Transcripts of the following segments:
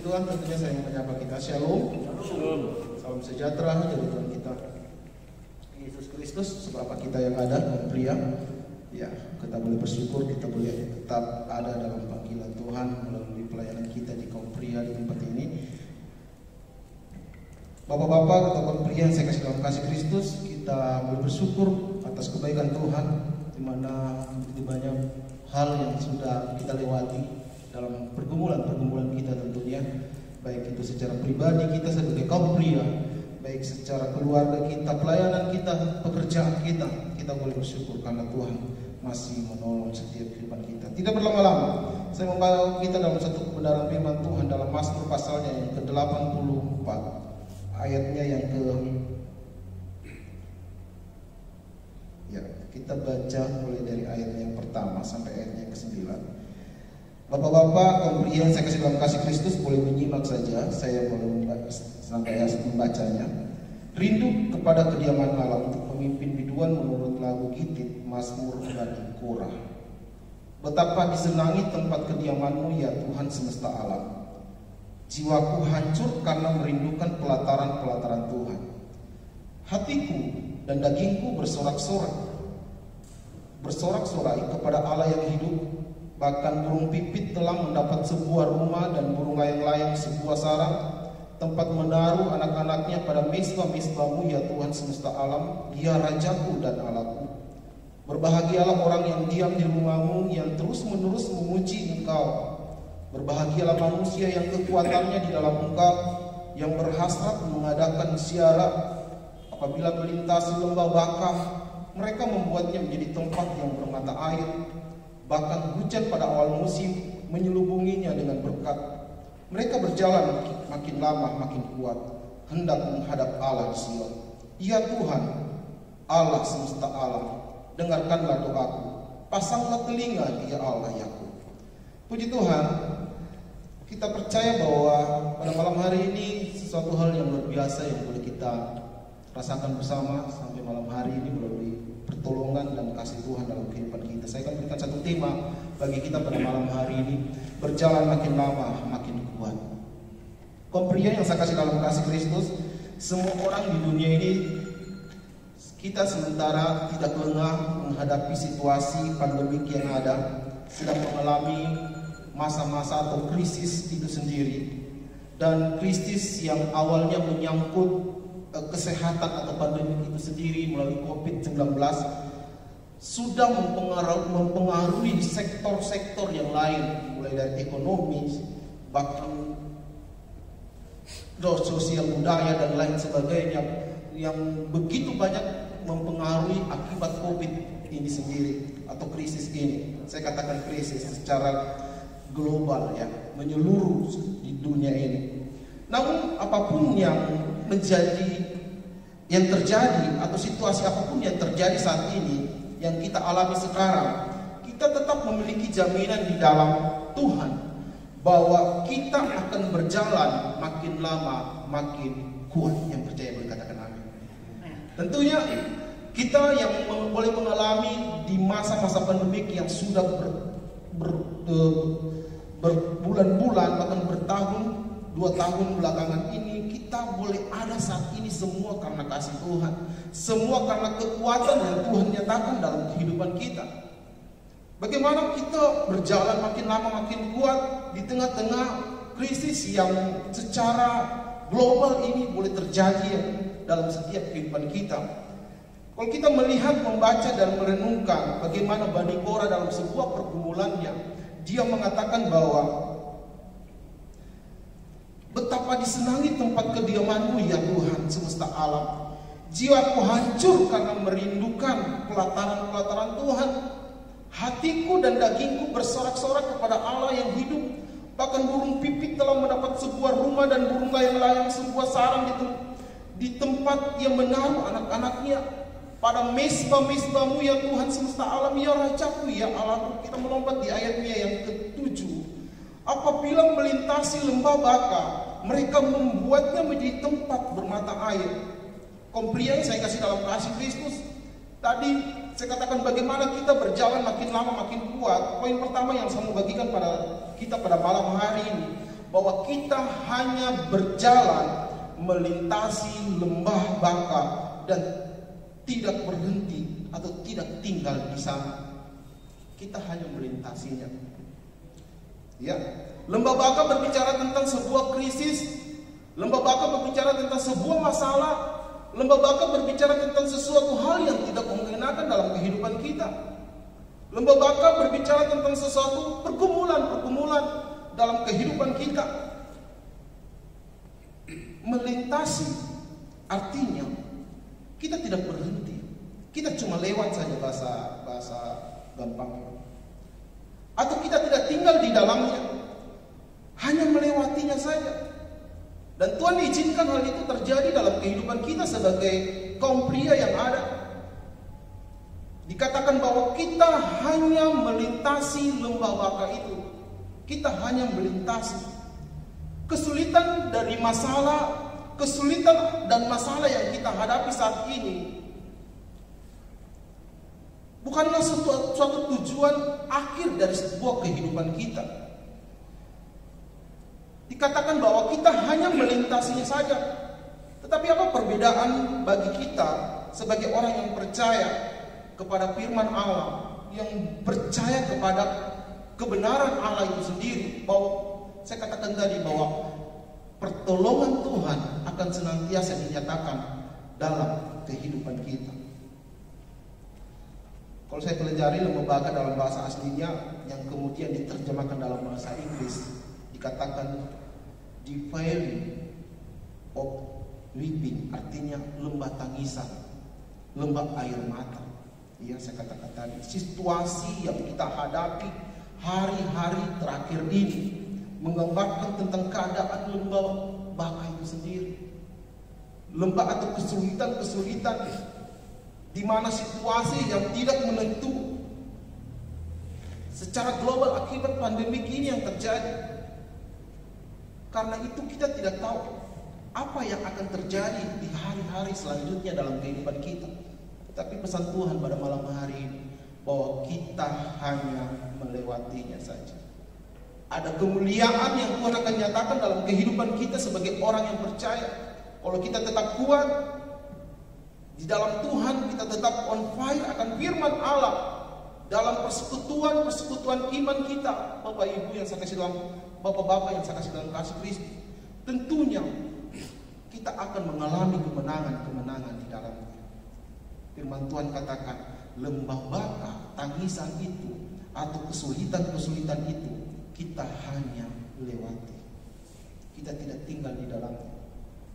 Tuhan, tentunya saya menyapa kita. Shalom. Salam sejahtera dari Tuhan kita Yesus Kristus. Seberapa kita yang ada pria, ya kita boleh bersyukur, kita boleh tetap ada dalam panggilan Tuhan melalui pelayanan kita di kaum pria di tempat ini. Bapak-bapak atau kaum pria yang saya kasih dalam kasih Kristus, kita boleh bersyukur atas kebaikan Tuhan, di mana begitu banyak hal yang sudah kita lewati dalam pergumulan kita tentunya, baik itu secara pribadi kita sebagai kaum pria, baik secara keluarga kita, pelayanan kita, pekerjaan kita boleh bersyukur karena Tuhan masih menolong setiap kehidupan kita. Tidak berlama-lama, saya membawa kita dalam satu kebenaran firman Tuhan dalam Mazmur pasalnya yang ke-84, ayatnya yang kita baca mulai dari ayatnya yang pertama sampai ayatnya yang ke-9. Bapak-bapak, kaum pria yang saya kasih dalam kasih Kristus, boleh menyimak saja. Saya boleh sampai membacanya. Rindu kepada kediaman Allah untuk memimpin biduan menurut lagu Gitit, Mazmur Bani Korah. Betapa disenangi tempat kediamanmu ya Tuhan semesta alam. Jiwaku hancur karena merindukan pelataran-pelataran Tuhan. Hatiku dan dagingku bersorak-sorai kepada Allah yang hidup. Bahkan burung pipit telah mendapat sebuah rumah dan burung layang-layang sebuah sarang, tempat menaruh anak-anaknya pada mesbah-mesbahmu ya Tuhan semesta alam, ya Rajaku dan Allahku. Berbahagialah orang yang diam di rumahmu, yang terus-menerus memuji Engkau. Berbahagialah manusia yang kekuatannya di dalam Engkau, yang berhasrat mengadakan ziarah. Apabila melintasi lembah Bakah, mereka membuatnya menjadi tempat yang bermata air. Bahkan hujan pada awal musim menyelubunginya dengan berkat. Mereka berjalan makin lama makin kuat, hendak menghadap Allah di Sion. Ya Tuhan, Allah semesta alam, dengarkanlah doaku, pasanglah telinga ya Allah Yakub. Puji Tuhan, kita percaya bahwa pada malam hari ini sesuatu hal yang luar biasa yang boleh kita rasakan bersama sampai malam hari ini melalui pertolongan dan kasih Tuhan dalam kehidupan kita. Saya akan berikan satu tema bagi kita pada malam hari ini, berjalan makin lama makin kuat. Kaum pria yang saya kasih dalam kasih Kristus, semua orang di dunia ini kita sementara tidak lengah menghadapi situasi pandemik yang ada, sedang mengalami masa-masa atau krisis itu sendiri. Dan krisis yang awalnya menyangkut kesehatan atau pandemi itu sendiri melalui COVID-19 sudah mempengaruhi sektor-sektor yang lain, mulai dari ekonomi, bahkan sosial budaya dan lain sebagainya, yang begitu banyak mempengaruhi akibat COVID ini sendiri atau krisis ini. Saya katakan krisis secara global ya, menyeluruh di dunia ini. Namun apapun yang terjadi atau situasi apapun yang terjadi saat ini yang kita alami sekarang, kita tetap memiliki jaminan di dalam Tuhan bahwa kita akan berjalan makin lama makin kuat. Yang percaya berkatakan amin. Tentunya kita yang boleh mengalami di masa-masa pandemik yang sudah berbulan-bulan bahkan bertahun, 2 tahun belakangan ini, kita boleh ada saat ini semua karena kasih Tuhan, semua karena kekuatan yang Tuhan nyatakan dalam kehidupan kita. Bagaimana kita berjalan makin lama makin kuat di tengah-tengah krisis yang secara global ini boleh terjadi dalam setiap kehidupan kita. Kalau kita melihat, membaca dan merenungkan bagaimana Bani Korah dalam sebuah pergumulannya, dia mengatakan bahwa betapa disenangi tempat kediamanmu ya Tuhan semesta alam. Jiwaku hancur karena merindukan pelataran-pelataran Tuhan. Hatiku dan dagingku bersorak-sorak kepada Allah yang hidup. Bahkan burung pipit telah mendapat sebuah rumah dan burung layang-layang sebuah sarang di tempat yang menaruh anak-anaknya pada mesbah-mesbahmu ya Tuhan semesta alam, ya Rajaku ya Allahku. Kita melompat di ayatnya yang ke-7. Apabila melintasi lembah Bakah, mereka membuatnya menjadi tempat bermata air. Kaum pria yang saya kasih dalam kasih Kristus, tadi saya katakan bagaimana kita berjalan makin lama makin kuat. Poin pertama yang saya mau bagikan pada kita pada malam hari ini, bahwa kita hanya berjalan melintasi lembah baka dan tidak berhenti atau tidak tinggal di sana. Kita hanya melintasinya. Ya, lembah baka berbicara tentang sebuah krisis. Lembah baka berbicara tentang sebuah masalah. Lembah baka berbicara tentang sesuatu hal yang tidak mengenakan dalam kehidupan kita. Lembah baka berbicara tentang sesuatu pergumulan-pergumulan dalam kehidupan kita. Melintasi artinya kita tidak berhenti. Kita cuma lewat saja, bahasa gampang. Atau kita tidak tinggal di dalamnya, hanya melewatinya saja. Dan Tuhan izinkan hal itu terjadi dalam kehidupan kita sebagai kaum pria yang ada. Dikatakan bahwa kita hanya melintasi lembah baka itu. Kita hanya melintasi kesulitan dari masalah, kesulitan dan masalah yang kita hadapi saat ini. Bukanlah suatu tujuan akhir dari sebuah kehidupan kita. Dikatakan bahwa kita hanya melintasinya saja. Tetapi apa perbedaan bagi kita sebagai orang yang percaya kepada firman Allah, yang percaya kepada kebenaran Allah itu sendiri, bahwa saya katakan tadi bahwa pertolongan Tuhan akan senantiasa dinyatakan dalam kehidupan kita. Kalau saya pelajari lembah baka dalam bahasa aslinya yang kemudian diterjemahkan dalam bahasa Inggris, dikatakan the valley of weeping, artinya lembah tangisan, lembah air mata. Ya, saya katakan tadi, situasi yang kita hadapi hari-hari terakhir ini menggambarkan tentang keadaan lembah baka itu sendiri. Lembah atau kesulitan-kesulitan di mana situasi yang tidak menentu secara global akibat pandemi ini yang terjadi. Karena itu kita tidak tahu apa yang akan terjadi di hari-hari selanjutnya dalam kehidupan kita. Tapi pesan Tuhan pada malam hari ini bahwa kita hanya melewatinya saja. Ada kemuliaan yang Tuhan akan nyatakan dalam kehidupan kita sebagai orang yang percaya. Kalau kita tetap kuat di dalam Tuhan, kita tetap on fire akan firman Allah dalam persekutuan iman kita, Bapak Ibu yang saya kasih dalam, Bapak-bapak yang saya kasih dalam kasih Kristus, tentunya kita akan mengalami kemenangan-kemenangan di dalamnya. Firman Tuhan katakan, lembah baka, tangisan itu atau kesulitan-kesulitan itu kita hanya lewati. Kita tidak tinggal di dalamnya.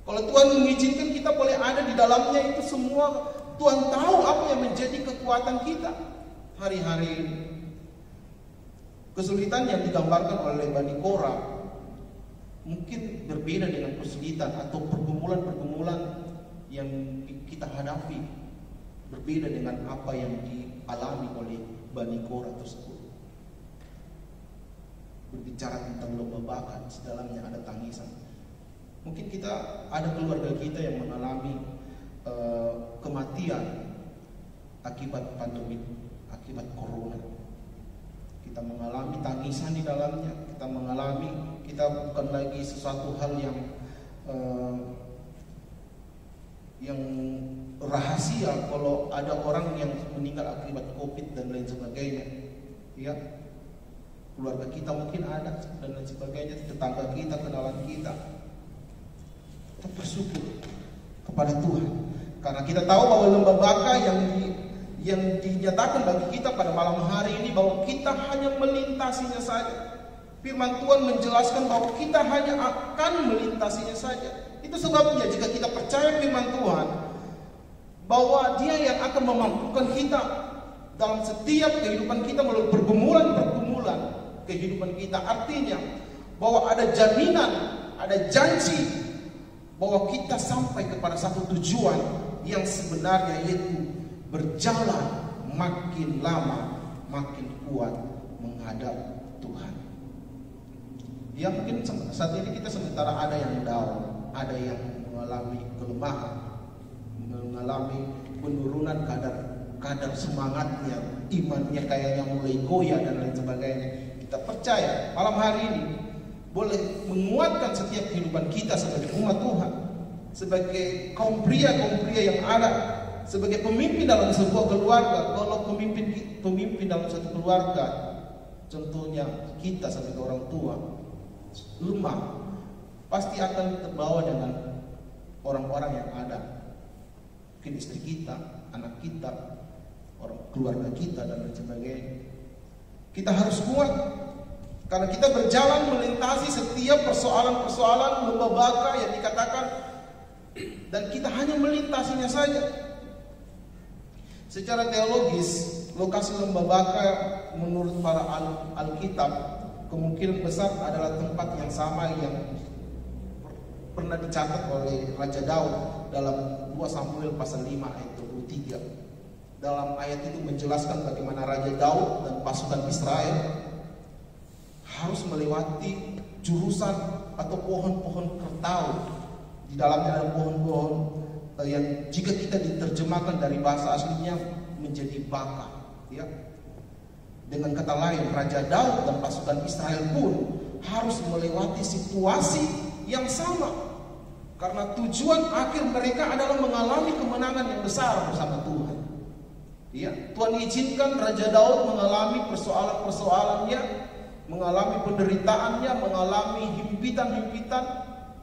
Kalau Tuhan mengizinkan kita boleh ada di dalamnya, itu semua Tuhan tahu apa yang menjadi kekuatan kita hari-hari ini. Kesulitan yang digambarkan oleh Bani Korah mungkin berbeda dengan kesulitan atau pergumulan-pergumulan yang kita hadapi, berbeda dengan apa yang dialami oleh Bani Korah tersebut. Berbicara tentang lembah baka, di dalamnya ada tangisan. Mungkin kita ada keluarga kita yang mengalami kematian akibat pandemi, akibat corona. Kita mengalami tangisan di dalamnya. Kita bukan lagi sesuatu hal yang rahasia kalau ada orang yang meninggal akibat COVID dan lain sebagainya. Ya, keluarga kita mungkin ada dan lain sebagainya, tetangga kita, kenalan kita. Kita bersyukur kepada Tuhan karena kita tahu bahwa lembah baka yang dinyatakan bagi kita pada malam hari ini bahwa kita hanya melintasinya saja. Firman Tuhan menjelaskan bahwa kita hanya akan melintasinya saja. Itu sebabnya jika kita percaya firman Tuhan bahwa Dia yang akan memampukan kita dalam setiap kehidupan kita melalui pergumulan-pergumulan kehidupan kita, artinya bahwa ada jaminan, ada janji bahwa kita sampai kepada satu tujuan yang sebenarnya, yaitu berjalan makin lama makin kuat menghadap Tuhan. Ya, mungkin saat ini kita sementara ada yang down, ada yang mengalami kelemahan, mengalami penurunan kadar semangatnya, imannya kayaknya mulai goyah dan lain sebagainya. Kita percaya malam hari ini boleh menguatkan setiap kehidupan kita sebagai umat Tuhan, sebagai kaum pria yang ada, sebagai pemimpin dalam sebuah keluarga. Kalau pemimpin dalam satu keluarga, contohnya kita sebagai orang tua lemah, pasti akan terbawa dengan orang-orang yang ada, mungkin istri kita, anak kita, orang keluarga kita, dan lain sebagainya. Kita harus kuat, karena kita berjalan melintasi setiap persoalan-persoalan lembah baka yang dikatakan, dan kita hanya melintasinya saja. Secara teologis, lokasi lembah baka menurut para Alkitab kemungkinan besar adalah tempat yang sama yang pernah dicatat oleh Raja Daud dalam 2 Samuel pasal 5 ayat 23. Dalam ayat itu menjelaskan bagaimana Raja Daud dan pasukan Israel harus melewati jurusan atau pohon-pohon kertau. Di dalamnya ada pohon-pohon yang jika kita diterjemahkan dari bahasa aslinya menjadi baka, ya. Dengan kata lain, Raja Daud dan pasukan Israel pun harus melewati situasi yang sama, karena tujuan akhir mereka adalah mengalami kemenangan yang besar bersama Tuhan. Ya, Tuhan izinkan Raja Daud mengalami persoalan-persoalannya, mengalami penderitaannya, mengalami himpitan-himpitan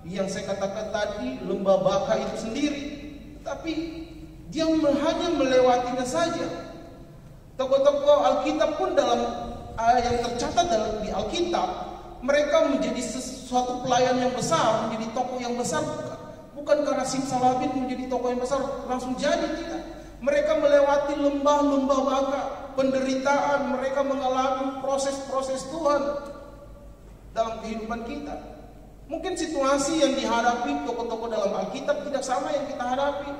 yang saya katakan tadi, lembah baka itu sendiri. Tapi dia hanya melewatinya saja. Tokoh-tokoh Alkitab pun dalam yang tercatat di Alkitab, mereka menjadi sesuatu pelayan yang besar, menjadi tokoh yang besar, bukan karena simsalabim menjadi tokoh yang besar langsung jadi, tidak. Mereka melewati lembah-lembah baka, penderitaan, mereka mengalami proses-proses Tuhan dalam kehidupan kita. Mungkin situasi yang dihadapi tokoh-tokoh dalam Alkitab tidak sama yang kita hadapi.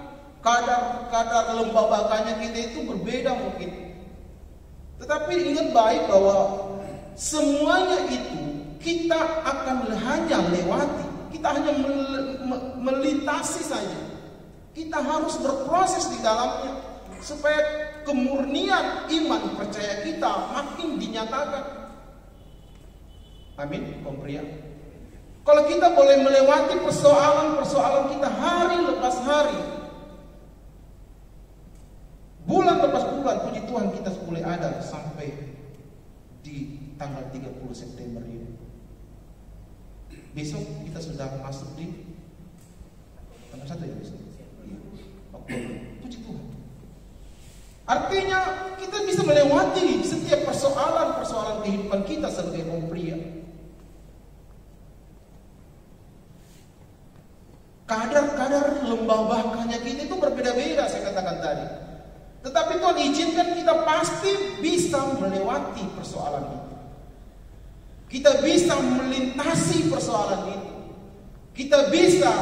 Kadar lembah bakanya kita itu berbeda mungkin. Tetapi ingat baik bahwa semuanya itu kita akan hanya lewati. Kita hanya melintasi saja. Kita harus berproses di dalamnya supaya kemurnian iman percaya kita makin dinyatakan. Amin, kaum pria. Kalau kita boleh melewati persoalan-persoalan kita hari lepas hari, bulan lepas bulan, puji Tuhan kita boleh ada sampai di tanggal 30 September ini. Besok kita sudah masuk di tanggal 1 ya besok. Puji Tuhan. Artinya kita bisa melewati setiap persoalan-persoalan kehidupan kita sebagai kaum pria. Kadar lembah bakanya kita itu berbeda-beda, saya katakan tadi. Tetapi Tuhan izinkan kita pasti bisa melewati persoalan itu. Kita bisa melintasi persoalan itu. Kita bisa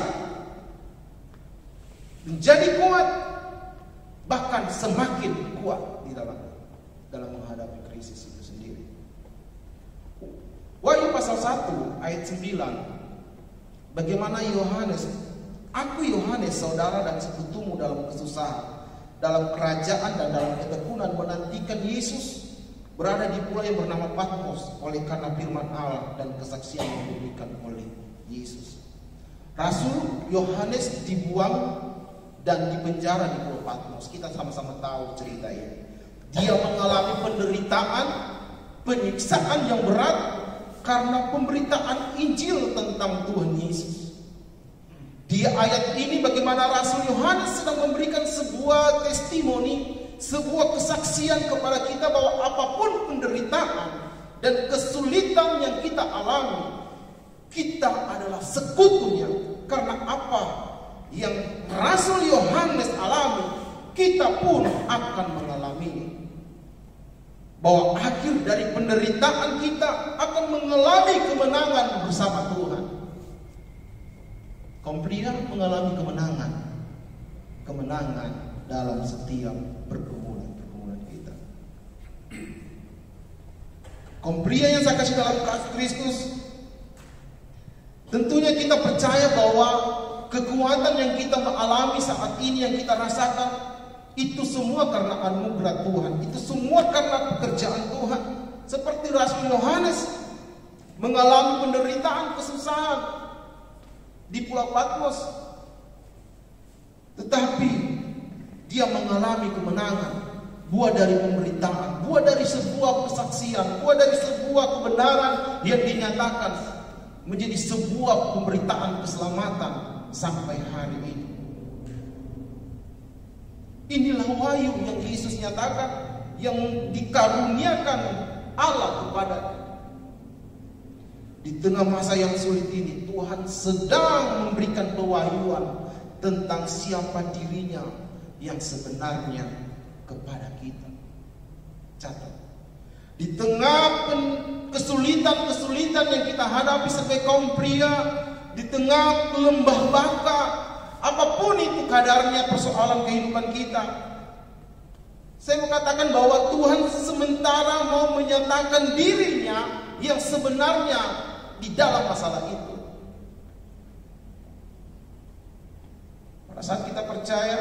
menjadi kuat, bahkan semakin kuat di dalam menghadapi krisis itu sendiri. Wahyu pasal 1 ayat 9. Bagaimana Yohanes, aku Yohanes, saudara dan sekutumu dalam kesusahan, dalam kerajaan dan dalam ketekunan, menantikan Yesus berada di pulau yang bernama Patmos oleh karena firman Allah dan kesaksian yang diberikan oleh Yesus. Rasul Yohanes dibuang dan dipenjara di pulau Patmos. Kita sama-sama tahu cerita ini. Dia mengalami penderitaan, penyiksaan yang berat karena pemberitaan Injil tentang Tuhan Yesus. Di ayat ini bagaimana Rasul Yohanes sedang memberikan sebuah testimoni, sebuah kesaksian kepada kita bahwa apapun penderitaan dan kesulitan yang kita alami, kita adalah sekutunya. Karena apa yang Rasul Yohanes alami, kita pun akan mengalami. Bahwa akhir dari penderitaan kita akan mengalami kemenangan bersama Tuhan. Kaum pria mengalami kemenangan dalam setiap pergumulan kita. Kaum pria yang saya kasih dalam Kristus, tentunya kita percaya bahwa kekuatan yang kita alami saat ini, yang kita rasakan, itu semua karena anugerah Tuhan. Itu semua karena pekerjaan Tuhan. Seperti Rasul Yohanes mengalami penderitaan, kesusahan di Pulau Patmos, tetapi dia mengalami kemenangan, buah dari pemberitaan, buah dari sebuah kesaksian, buah dari sebuah kebenaran yang dinyatakan menjadi sebuah pemberitaan keselamatan sampai hari ini. Inilah wahyu yang Yesus nyatakan, yang dikaruniakan Allah kepadanya. Di tengah masa yang sulit ini, Tuhan sedang memberikan pewahyuan tentang siapa dirinya yang sebenarnya kepada kita. Catat, di tengah kesulitan-kesulitan yang kita hadapi sebagai kaum pria, di tengah lembah baka, apapun itu kadarnya persoalan kehidupan kita, saya mengatakan bahwa Tuhan sementara mau menyatakan dirinya yang sebenarnya di dalam masalah itu. Pada saat kita percaya,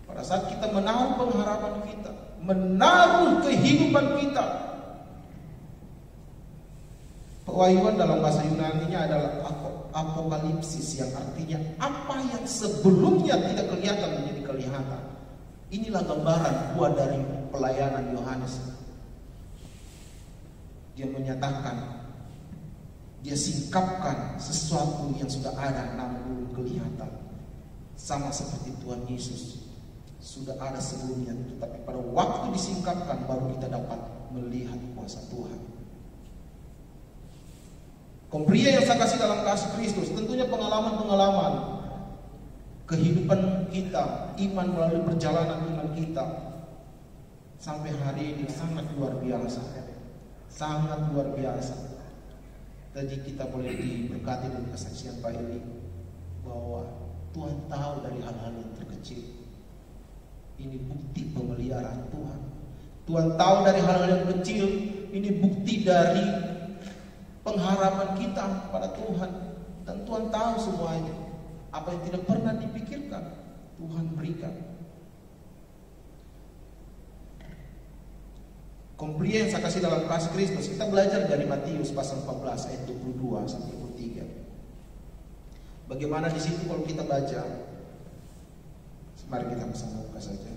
pada saat kita menaruh pengharapan kita, menaruh kehidupan kita, pewahyuan dalam bahasa Yunani-nya adalah apokalipsis, yang artinya apa yang sebelumnya tidak kelihatan menjadi kelihatan. Inilah gambaran buah dari pelayanan Yohanes. Dia menyatakan, dia singkapkan sesuatu yang sudah ada namun belum kelihatan. Sama seperti Tuhan Yesus, sudah ada sebelumnya, tetapi pada waktu disingkapkan baru kita dapat melihat kuasa Tuhan. Kaum pria yang saya kasih dalam kasih Kristus, tentunya pengalaman-pengalaman kehidupan kita, iman melalui perjalanan iman kita sampai hari ini sangat luar biasa, sangat luar biasa. Tadi kita boleh diberkati dengan kesaksian Pak Eli bahwa Tuhan tahu dari hal-hal yang terkecil. Ini bukti pemeliharaan Tuhan. Tuhan tahu dari hal-hal yang kecil. Ini bukti dari pengharapan kita pada Tuhan. Dan Tuhan tahu semuanya. Apa yang tidak pernah dipikirkan, Tuhan berikan. Kaum pria yang saya kasih dalam kasih Kristus, kita belajar dari Matius pasal 14 ayat 22 sampai 23. Bagaimana di situ kalau kita baca? Mari kita bersama buka saja.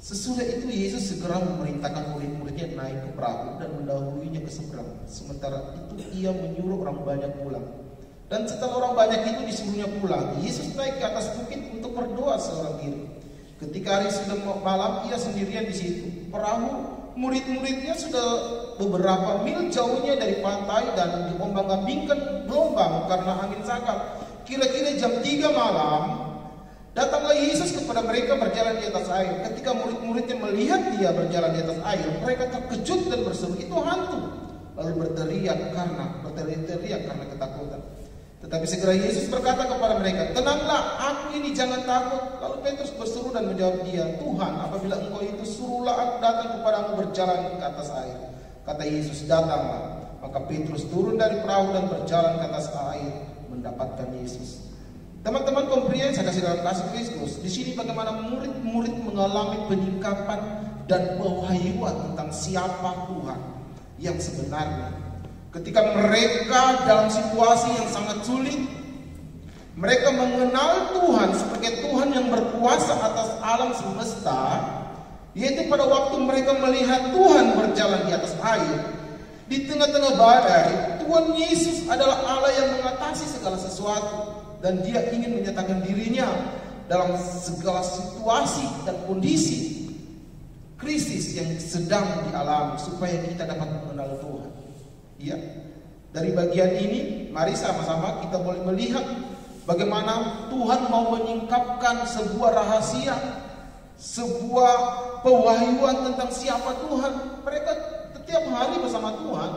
Sesudah itu Yesus segera memerintahkan murid-muridnya naik ke perahu dan mendahuluinya ke seberang. Sementara itu ia menyuruh orang banyak pulang. Dan setelah orang banyak itu disuruhnya pulang, Yesus naik ke atas bukit untuk berdoa seorang diri. Ketika hari sudah malam, ia sendirian di situ. Perahu murid-muridnya sudah beberapa mil jauhnya dari pantai dan diombang-ambingkan gelombang karena angin sakal. Kira-kira jam 3 malam, datanglah Yesus kepada mereka berjalan di atas air. Ketika murid-muridnya melihat dia berjalan di atas air, mereka terkejut dan berseru, "Itu hantu!" Lalu berteriak karena ketakutan. Tetapi segera Yesus berkata kepada mereka, "Tenanglah, aku ini, jangan takut." Lalu Petrus berseru dan menjawab dia, "Tuhan, apabila engkau itu, suruhlah aku datang kepadamu berjalan ke atas air." Kata Yesus, "Datanglah." Maka Petrus turun dari perahu dan berjalan ke atas air mendapatkan Yesus. Teman-teman kaum pria yang saya kasih dalam kasih Kristus, di sini bagaimana murid-murid mengalami penyingkapan dan pewahyuan tentang siapa Tuhan yang sebenarnya. Ketika mereka dalam situasi yang sangat sulit, mereka mengenal Tuhan sebagai Tuhan yang berkuasa atas alam semesta, yaitu pada waktu mereka melihat Tuhan berjalan di atas air, di tengah-tengah badai, Tuhan Yesus adalah Allah yang mengatasi segala sesuatu. Dan dia ingin menyatakan dirinya dalam segala situasi dan kondisi krisis yang sedang dialami, supaya kita dapat mengenal Tuhan. Ya, dari bagian ini, mari sama-sama kita boleh melihat bagaimana Tuhan mau menyingkapkan sebuah rahasia, sebuah pewahyuan tentang siapa Tuhan. Mereka setiap hari bersama Tuhan,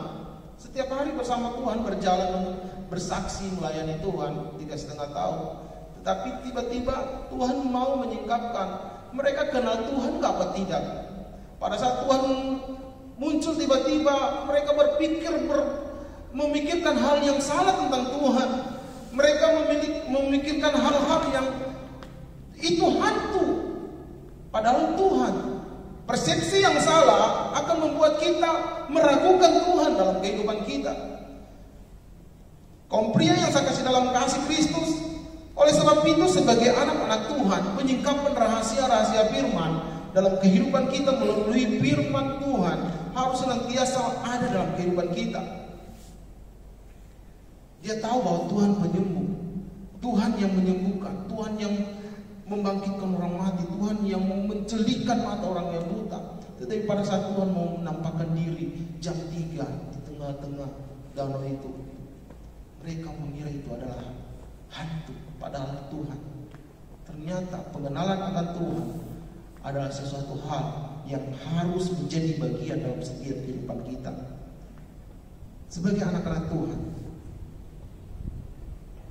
setiap hari bersama Tuhan berjalan bersaksi melayani Tuhan 3,5 tahun. Tetapi tiba-tiba Tuhan mau menyingkapkan. Mereka kenal Tuhan nggak apa tidak? Pada saat Tuhan muncul tiba-tiba, mereka memikirkan hal yang salah tentang Tuhan. Mereka memikirkan hal-hal yang itu hantu. Padahal Tuhan Persepsi yang salah akan membuat kita meragukan Tuhan dalam kehidupan kita. Kaum pria yang saya kasih dalam kasih Kristus, oleh sebab itu sebagai anak-anak Tuhan, menyingkapkan rahasia-rahasia firman dalam kehidupan kita melalui firman Tuhan harus senantiasa ada dalam kehidupan kita. Dia tahu bahwa Tuhan penyembuh, Tuhan yang menyembuhkan, Tuhan yang membangkitkan orang mati, Tuhan yang mencelikan mata orang yang buta. Tetapi pada saat Tuhan mau menampakkan diri jam 3 di tengah-tengah danau itu, mereka mengira itu adalah hantu, padahal Tuhan. Ternyata pengenalan akan Tuhan adalah sesuatu hal yang harus menjadi bagian dalam setiap kehidupan kita. Sebagai anak-anak Tuhan,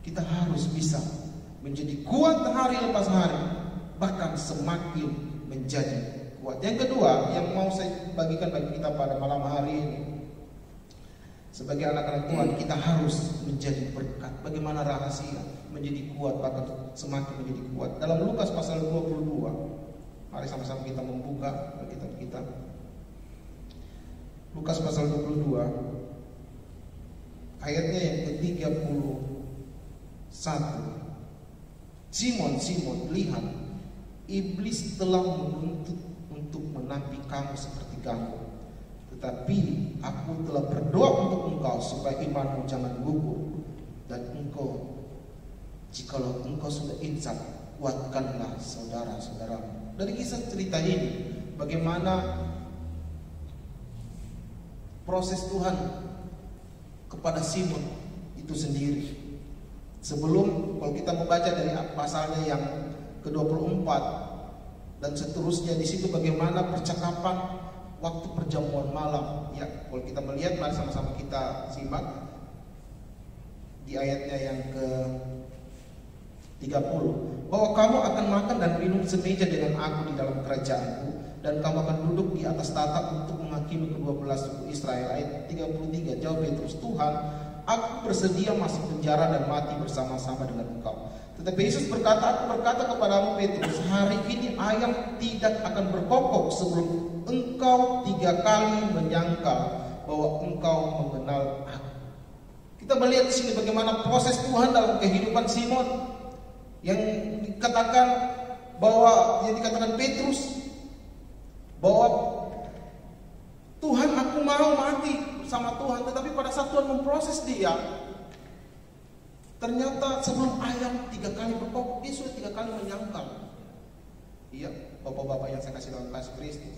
kita harus bisa menjadi kuat hari lepas hari, bahkan semakin menjadi kuat. Yang kedua yang mau saya bagikan bagi kita pada malam hari ini, sebagai anak-anak Tuhan, kita harus menjadi berkat. Bagaimana rahasia menjadi kuat, bahkan semakin menjadi kuat? Dalam Lukas pasal 22, mari sama-sama kita membuka Alkitab kita. Lukas pasal 22, ayatnya yang ke-31. Simon, Simon, lihat, iblis telah menuntut untuk menampik kamu seperti gandum. Tetapi aku telah berdoa untuk engkau supaya imanmu jangan gugur. Dan engkau, jikalau engkau sudah insaf, kuatkanlah saudara-saudaramu. Dari kisah cerita ini, bagaimana proses Tuhan kepada Simon itu sendiri. Sebelum, kalau kita membaca dari pasalnya yang ke-24 dan seterusnya, di situ bagaimana percakapan waktu perjamuan malam. Ya, kalau kita melihat, mari sama-sama kita simak di ayatnya yang ke-30, bahwa kamu akan makan dan minum semeja dengan aku di dalam kerajaanku, dan kamu akan duduk di atas tahta untuk menghakimi ke-12 suku Israel. Ayat 33, jawab Petrus, Tuhan, aku bersedia masuk penjara dan mati bersama-sama dengan engkau. Tetapi Yesus berkata, aku berkata kepadamu Petrus, hari ini ayam tidak akan berkokok sebelum engkau 3 kali menyangkal bahwa engkau mengenal aku. Kita melihat di sini bagaimana proses Tuhan dalam kehidupan Simon, yang dikatakan Petrus bahwa Tuhan, aku mau mati sama Tuhan. Tetapi pada saat Tuhan memproses dia, ternyata sebelum ayam 3 kali berkokok, dia sudah 3 kali menyangkal. Iya, bapak-bapak yang saya kasih dalam kasih Kristus.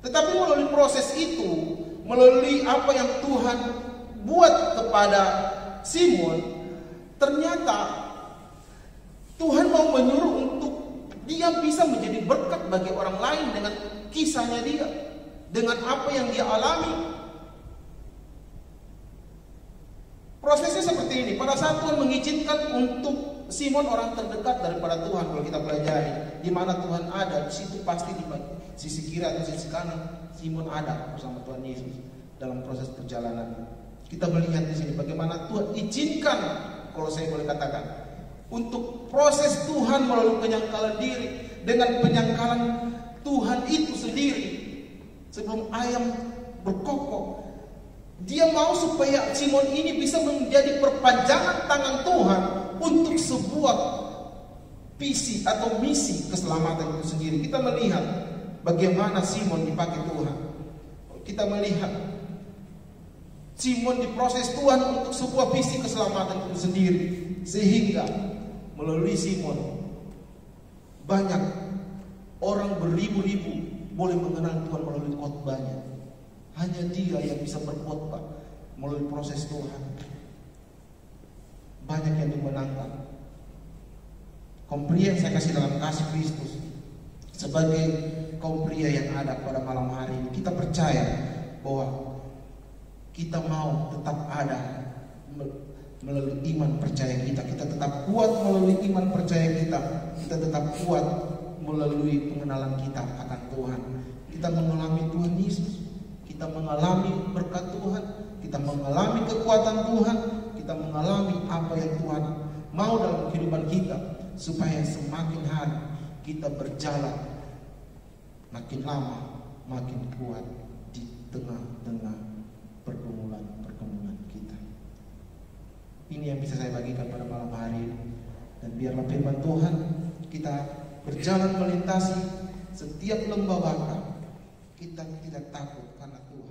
Tetapi melalui proses itu, melalui apa yang Tuhan buat kepada Simon, ternyata Tuhan mau menyuruh untuk dia bisa menjadi berkat bagi orang lain dengan kisahnya dia, dengan apa yang dia alami. Prosesnya seperti ini. Pada saat Tuhan mengizinkan untuk Simon, orang terdekat daripada Tuhan, kalau kita pelajari di mana Tuhan ada, di situ pasti di sisi kiri atau sisi kanan Simon ada bersama Tuhan Yesus dalam proses perjalanan. Kita melihat di sini bagaimana Tuhan izinkan, kalau saya boleh katakan, untuk proses Tuhan melalui penyangkalan diri. Dengan penyangkalan Tuhan itu sendiri, sebelum ayam berkokok, dia mau supaya Simon ini bisa menjadi perpanjangan tangan Tuhan untuk sebuah visi atau misi keselamatan itu sendiri. Kita melihat bagaimana Simon dipakai Tuhan. Kita melihat Simon diproses Tuhan untuk sebuah visi keselamatan itu sendiri, sehingga melalui Simon banyak orang beribu-ribu boleh mengenal Tuhan melalui khotbahnya. Hanya dia yang bisa berkhotbah melalui proses Tuhan. Banyak yang dimenangkan. Kaum pria yang saya kasih dalam kasih Kristus, sebagai kaum pria yang ada pada malam hari ini, kita percaya bahwa kita mau tetap ada melalui iman percaya kita. Kita tetap kuat melalui iman percaya kita. Kita tetap kuat melalui pengenalan kita akan Tuhan. Kita mengalami Tuhan Yesus. Kita mengalami berkat Tuhan. Kita mengalami kekuatan Tuhan. Kita mengalami apa yang Tuhan mau dalam kehidupan kita, supaya semakin hari kita berjalan makin lama makin kuat di tengah-tengah pergumulan kita. Ini yang bisa saya bagikan pada malam hari ini. Dan biarlah firman Tuhan kita berjalan melintasi setiap lembah baka, kita tidak takut karena Tuhan